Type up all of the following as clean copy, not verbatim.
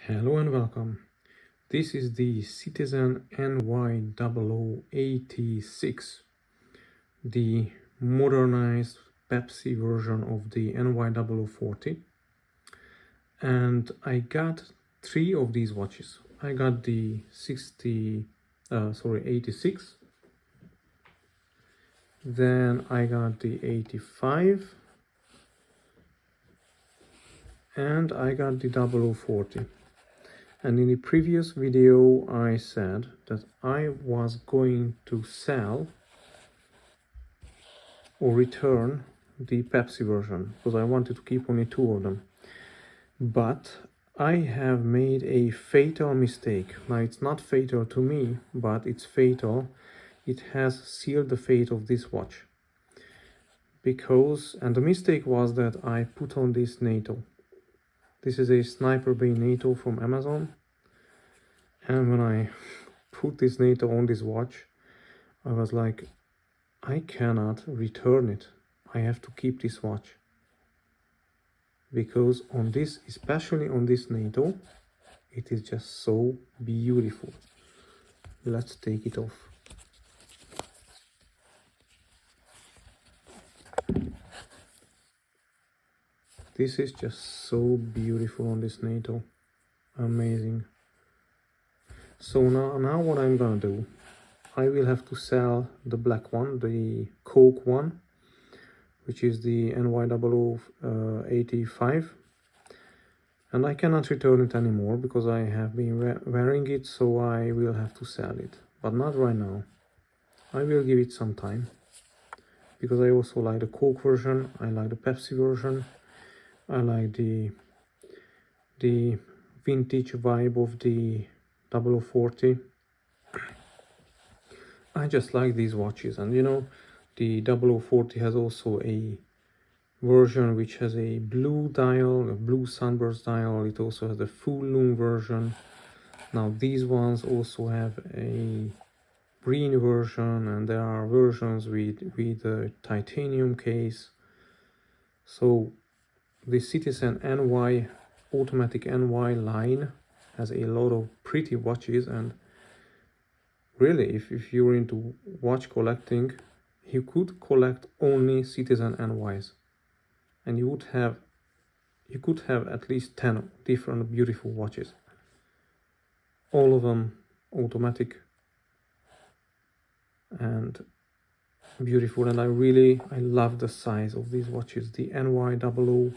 Hello and welcome. This is the Citizen NY0086, the modernized Pepsi version of the NY0040. And I got three of these watches. I got the 86, then I got the 85, and I got the 0040. And in the previous video I said that I was going to sell or return the Pepsi version because I wanted to keep only two of them. But I have made a fatal mistake. Now it's not fatal to me, but it's fatal. It has sealed the fate of this watch. And the mistake was that I put on this NATO. This is a Sniper Bay NATO from Amazon. And when I put this NATO on this watch, I was like, I cannot return it. I have to keep this watch. Because on this, especially on this NATO, it is just so beautiful. Let's take it off. This is just so beautiful on this NATO. Amazing. So now what I'm gonna do, I will have to sell the black one, the Coke one, which is the NY0085, and I cannot return it anymore because I have been wearing it, so I will have to sell it, but not right now. I will give it some time because I also like the Coke version, I like the Pepsi version, I like the vintage vibe of the 0040. I just like these watches, and you know, the 0040 has also a version which has a blue dial, a blue sunburst dial. It also has the full lume version. Now these ones also have a green version, and there are versions with a titanium case. So the Citizen NY automatic NY line has a lot of pretty watches, and really, if you're into watch collecting, you could collect only Citizen NYs, and you could have at least 10 different beautiful watches, all of them automatic and beautiful. And I love the size of these watches, the NY0040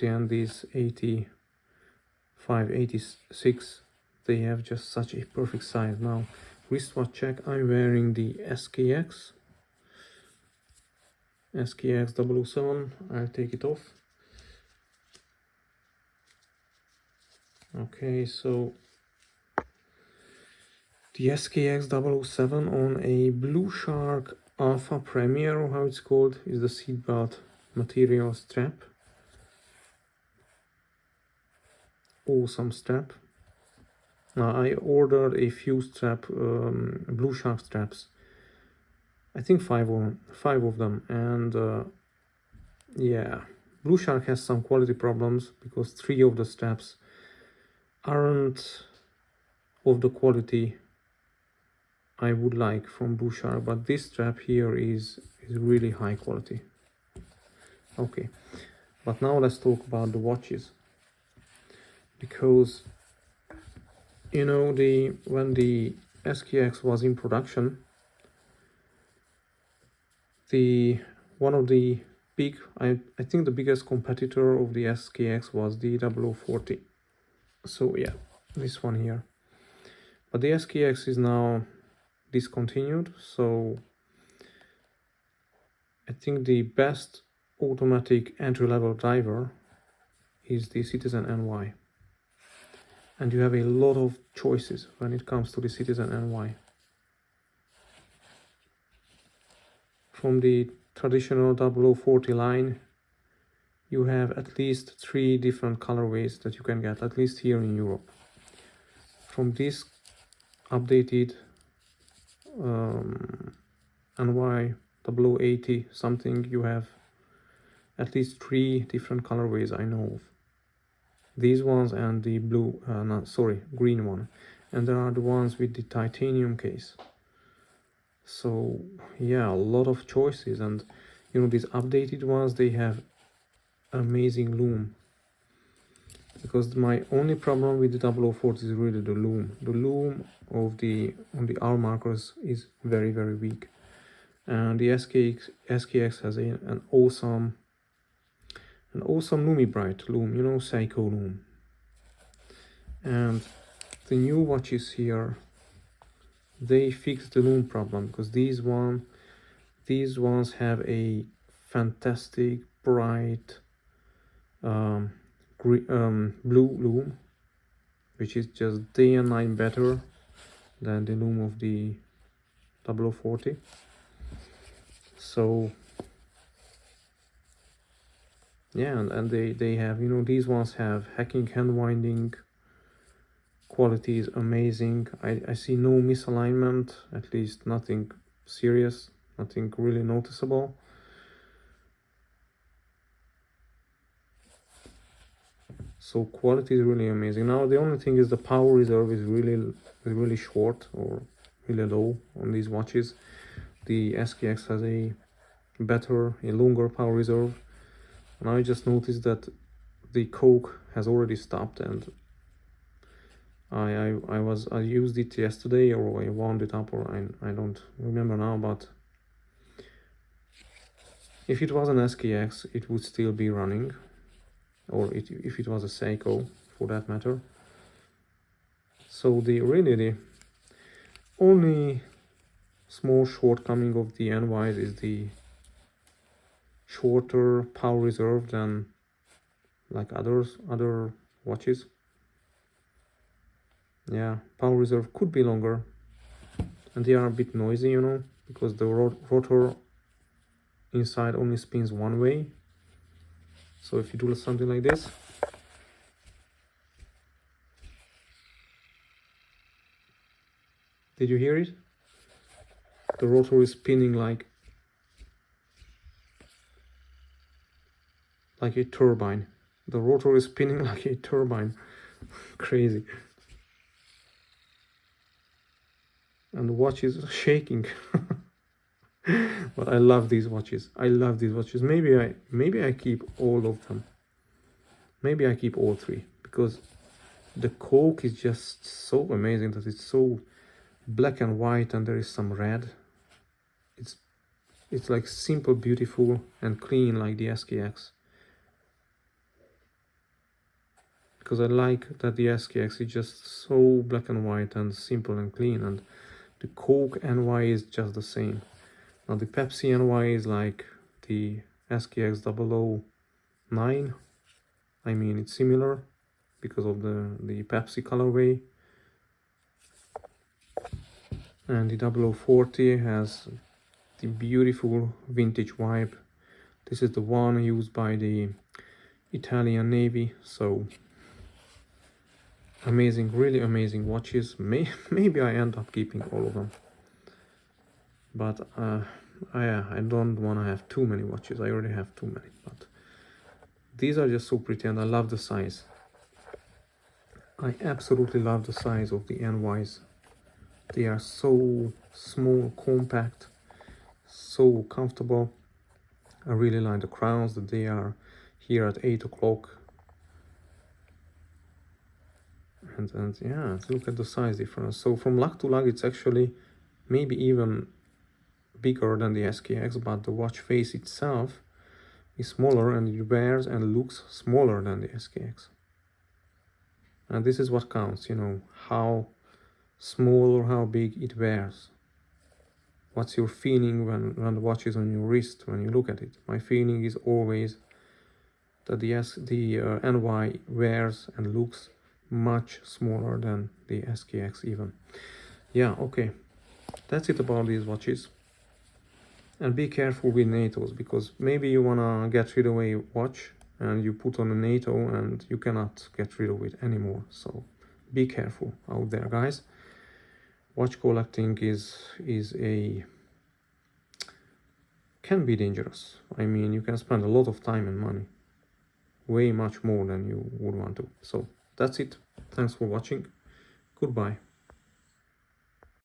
and these 85, 86. They have just such a perfect size. Now wristwatch check. I'm wearing the SKX 007. I'll take it off. Okay, so the SKX 007 on a Blue Shark Alpha Premier, or how it's called, is the seatbelt material strap. Awesome strap. Now I ordered a few Blue Shark straps. I think five of them, and yeah, Blue Shark has some quality problems because 3 of the straps aren't of the quality I would like from Blue Shark, but this strap here is really high quality. Okay, but now let's talk about the watches, because you know, when the SKX was in production, one of the big, I think the biggest competitor of the SKX was the 0040. So yeah, this one here. But the SKX is now discontinued, so I think the best automatic entry-level driver is the Citizen NY. And you have a lot of choices when it comes to the Citizen NY. From the traditional 0040 line, you have at least 3 different colorways that you can get, at least here in Europe. From this updated NY 0080 something, you have at least 3 different colorways I know of. these ones and the blue, no, sorry, green one, and there are the ones with the titanium case. So yeah, a lot of choices, and you know, these updated ones, they have amazing loom, because my only problem with the 0040 is really the loom. The loom of the on the R markers is very weak, and the SKX has an awesome Lumi Bright loom, you know, Seiko loom. And the new watches here, they fixed the loom problem, because these ones have a fantastic bright blue loom, which is just day and night better than the loom of the 0040. So yeah, and they have, you know, these ones have hacking hand winding, quality is amazing. I see no misalignment, at least nothing serious, nothing really noticeable. So quality is really amazing. Now the only thing is the power reserve is really short or really low on these watches. The SKX has a longer power reserve, and I just noticed that the Coke has already stopped, and I used it yesterday, or I wound it up, or I don't remember now, but if it was an SKX it would still be running, or if it was a Seiko for that matter. So the only small shortcoming of the NYs is the shorter power reserve than like other watches. Yeah, power reserve could be longer, and they are a bit noisy, you know, because the rotor inside only spins one way. So if you do something like this, did you hear it? The rotor is spinning like a turbine. The rotor is spinning like a turbine. Crazy. And the watch is shaking. But I love these watches. Maybe I keep all of them. Maybe I keep all three, because the Coke is just so amazing, that it's so black and white and there is some red. It's like simple, beautiful and clean, like the SKX. Because I like that the SKX is just so black and white and simple and clean, and the Coke NY is just the same. Now the Pepsi NY is like the SKX 009. I mean, it's similar because of the Pepsi colorway. And the 0040 has the beautiful vintage vibe. This is the one used by the Italian Navy. So amazing, really amazing watches. Maybe I end up keeping all of them, but I don't want to have too many watches. I already have too many, but these are just so pretty, and I love the size. I absolutely love the size of the NYs. They are so small, compact, so comfortable. I really like the crowns, that they are here at 8 o'clock. And yeah, look at the size difference. So from lug to lug, it's actually maybe even bigger than the SKX, but the watch face itself is smaller, and it wears and looks smaller than the SKX. And this is what counts, you know, how small or how big it wears. What's your feeling when the watch is on your wrist, when you look at it? My feeling is always that the NY wears and looks much smaller than the SKX even. Yeah, okay, that's it about these watches. And be careful with NATOs, because maybe you wanna get rid of a watch and you put on a NATO and you cannot get rid of it anymore. So be careful out there, guys. Watch collecting can be dangerous. I mean, you can spend a lot of time and money way much more than you would want to. So that's it. Thanks for watching. Goodbye.